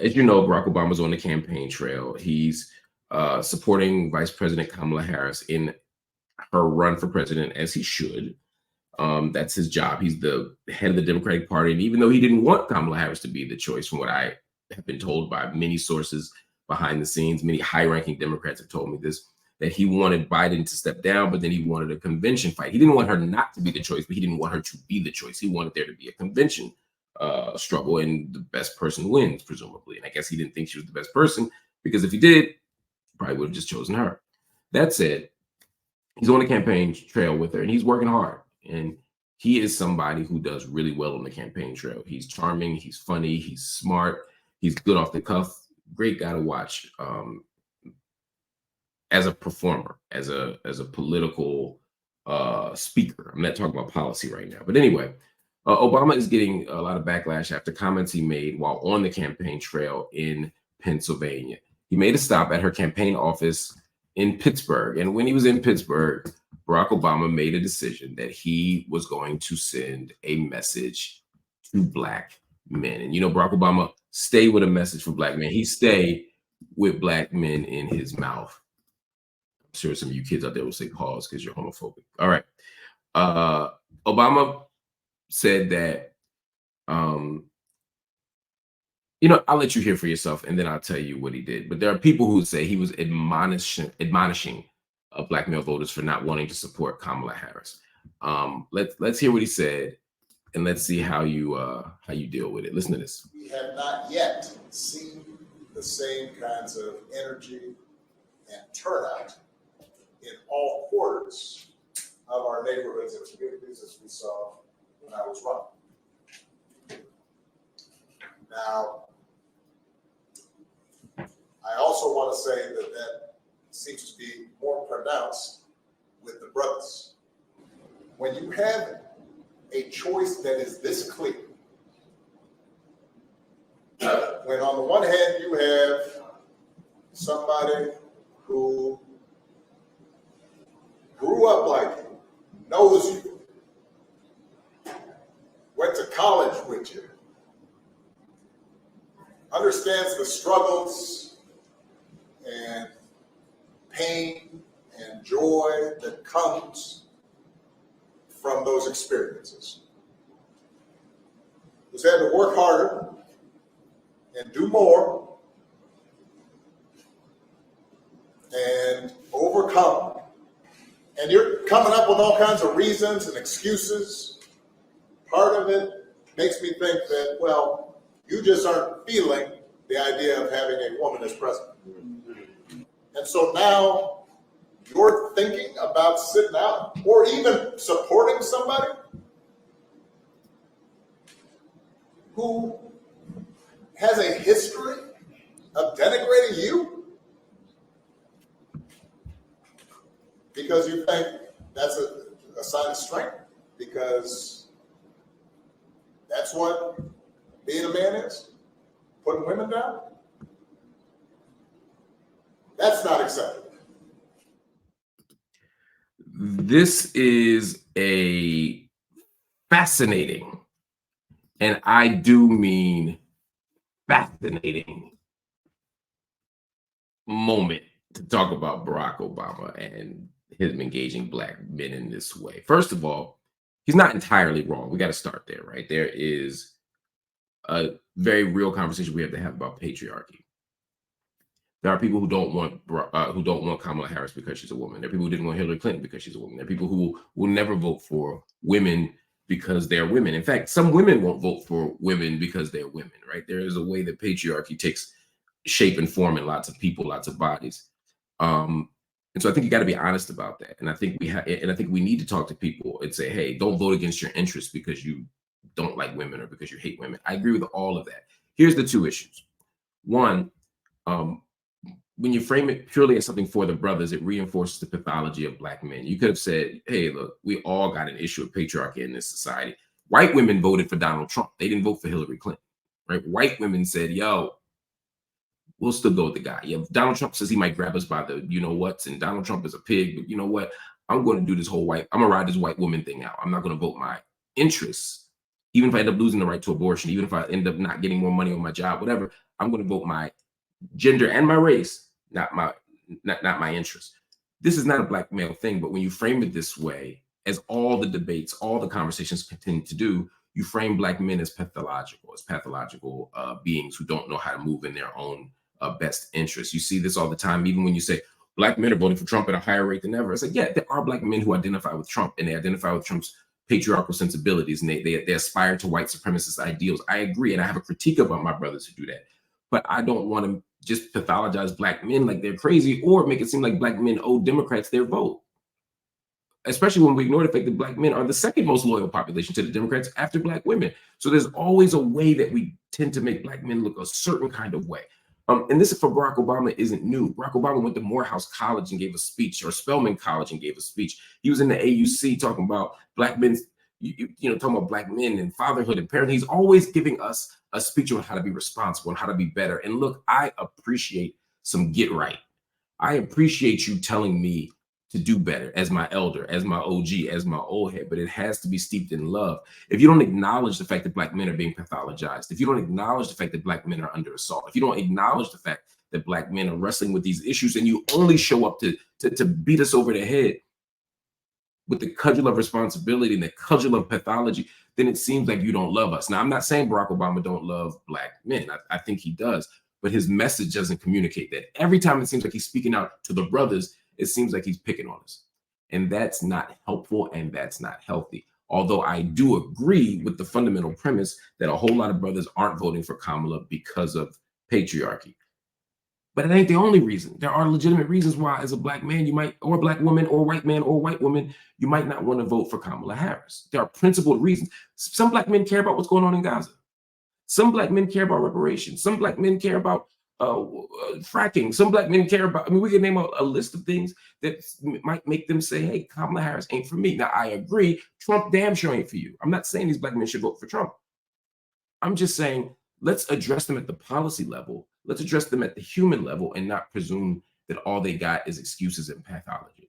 as you know, Barack Obama's on the campaign trail. He's supporting Vice President Kamala Harris in her run for president, as he should. That's his job. He's the head of the Democratic Party. And even though he didn't want Kamala Harris to be the choice, from what I have been told by many sources behind the scenes, many high-ranking Democrats have told me this, that he wanted Biden to step down, but then he wanted a convention fight. He didn't want her not to be the choice, but he didn't want her to be the choice. He wanted there to be a convention struggle, and the best person wins, presumably. And I guess he didn't think she was the best person, because if he did, he probably would have just chosen her. That said, he's on the campaign trail with her, and he's working hard. And he is somebody who does really well on the campaign trail. He's charming, he's funny, he's smart, he's good off the cuff. Great guy to watch as a performer, as a political speaker. I'm not talking about policy right now, but anyway, Obama is getting a lot of backlash after comments he made while on the campaign trail in Pennsylvania. He made a stop at her campaign office in Pittsburgh, and when he was in Pittsburgh, Barack Obama made a decision that he was going to send a message to Black men. And you know, Barack Obama stay with a message for Black men. He stay with Black men in his mouth. I'm sure some of you kids out there will say pause because you're homophobic. All right. Obama said that, you know, I'll let you hear for yourself and then I'll tell you what he did. But there are people who say he was admonishing Black male voters for not wanting to support Kamala Harris. Let's hear what he said, and let's see how you deal with it. Listen to this. We have not yet seen the same kinds of energy and turnout in all quarters of our neighborhoods and communities as we saw when I was running. Now, I also want to say that that seems to be more pronounced with the brothers. When you have a choice that is this clear, when on the one hand you have somebody who grew up like you, knows you, went to college with you, understands the struggles and pain and joy that comes from those experiences, who's had to work harder and do more and overcome. And you're coming up with all kinds of reasons and excuses. Part of it makes me think that, well, you just aren't feeling the idea of having a woman as president. And so now you're thinking about sitting out or even supporting somebody who has a history of denigrating you because you think that's a sign of strength, because that's what being a man is, putting women down. That's not acceptable. This is a fascinating, and I do mean fascinating, moment to talk about Barack Obama and him engaging Black men in this way. First of all, he's not entirely wrong. We got to start there, right? There is a very real conversation we have to have about patriarchy. There are people who don't want Kamala Harris because she's a woman. There are people who didn't want Hillary Clinton because she's a woman. There are people who will never vote for women because they're women. In fact, some women won't vote for women because they're women, right? There is a way that patriarchy takes shape and form in lots of people, lots of bodies. And so I think you got to be honest about that. And I think we need to talk to people and say, hey, don't vote against your interests because you don't like women or because you hate women. I agree with all of that. Here's the two issues. One, when you frame it purely as something for the brothers, it reinforces the pathology of Black men. You could have said, hey, look, we all got an issue of patriarchy in this society. White women voted for Donald Trump. They didn't vote for Hillary Clinton, right? White women said, yo, we'll still go with the guy. Yeah, Donald Trump says he might grab us by the you-know-whats, and Donald Trump is a pig, but you know what? I'm going to do this I'm going to ride this white woman thing out. I'm not going to vote my interests, even if I end up losing the right to abortion, even if I end up not getting more money on my job, whatever. I'm going to vote my gender and my race, not my interest. This is not a black male thing, but when you frame it this way, as all the debates, all the conversations continue to do, you frame black men as pathological beings who don't know how to move in their own best interest. You see this all the time, even when you say black men are voting for Trump at a higher rate than ever. It's like, yeah, there are black men who identify with Trump, and they identify with Trump's patriarchal sensibilities, and they aspire to white supremacist ideals. I agree, and I have a critique about my brothers who do that. But I don't want to just pathologize black men like they're crazy, or make it seem like black men owe Democrats their vote, especially when we ignore the fact that black men are the second most loyal population to the Democrats after black women. So there's always a way that we tend to make black men look a certain kind of way. And this for Barack Obama isn't new. Barack Obama went to Morehouse College and gave a speech, or Spelman College and gave a speech. He was in the AUC talking about black men, talking about black men and fatherhood and parenting. He's always giving us a speech on how to be responsible and how to be better. And look, I appreciate some get right. I appreciate you telling me to do better as my elder, as my OG, as my old head, but it has to be steeped in love. If you don't acknowledge the fact that black men are being pathologized, if you don't acknowledge the fact that black men are under assault, if you don't acknowledge the fact that black men are wrestling with these issues, and you only show up to beat us over the head with the cudgel of responsibility and the cudgel of pathology, then it seems like you don't love us. Now, I'm not saying Barack Obama don't love black men. I think he does, but his message doesn't communicate that. Every time it seems like he's speaking out to the brothers, it seems like he's picking on us. And that's not helpful, and that's not healthy. Although I do agree with the fundamental premise that a whole lot of brothers aren't voting for Kamala because of patriarchy. But it ain't the only reason. There are legitimate reasons why, as a black man, you might, or a black woman, or white man, or white woman, you might not want to vote for Kamala Harris. There are principled reasons. Some black men care about what's going on in Gaza. Some black men care about reparations. Some black men care about fracking. Some black men care about, we can name a list of things that might make them say, hey, Kamala Harris ain't for me. Now, I agree, Trump damn sure ain't for you. I'm not saying these black men should vote for Trump. I'm just saying, let's address them at the policy level. Let's address them at the human level, and not presume that all they got is excuses and pathology.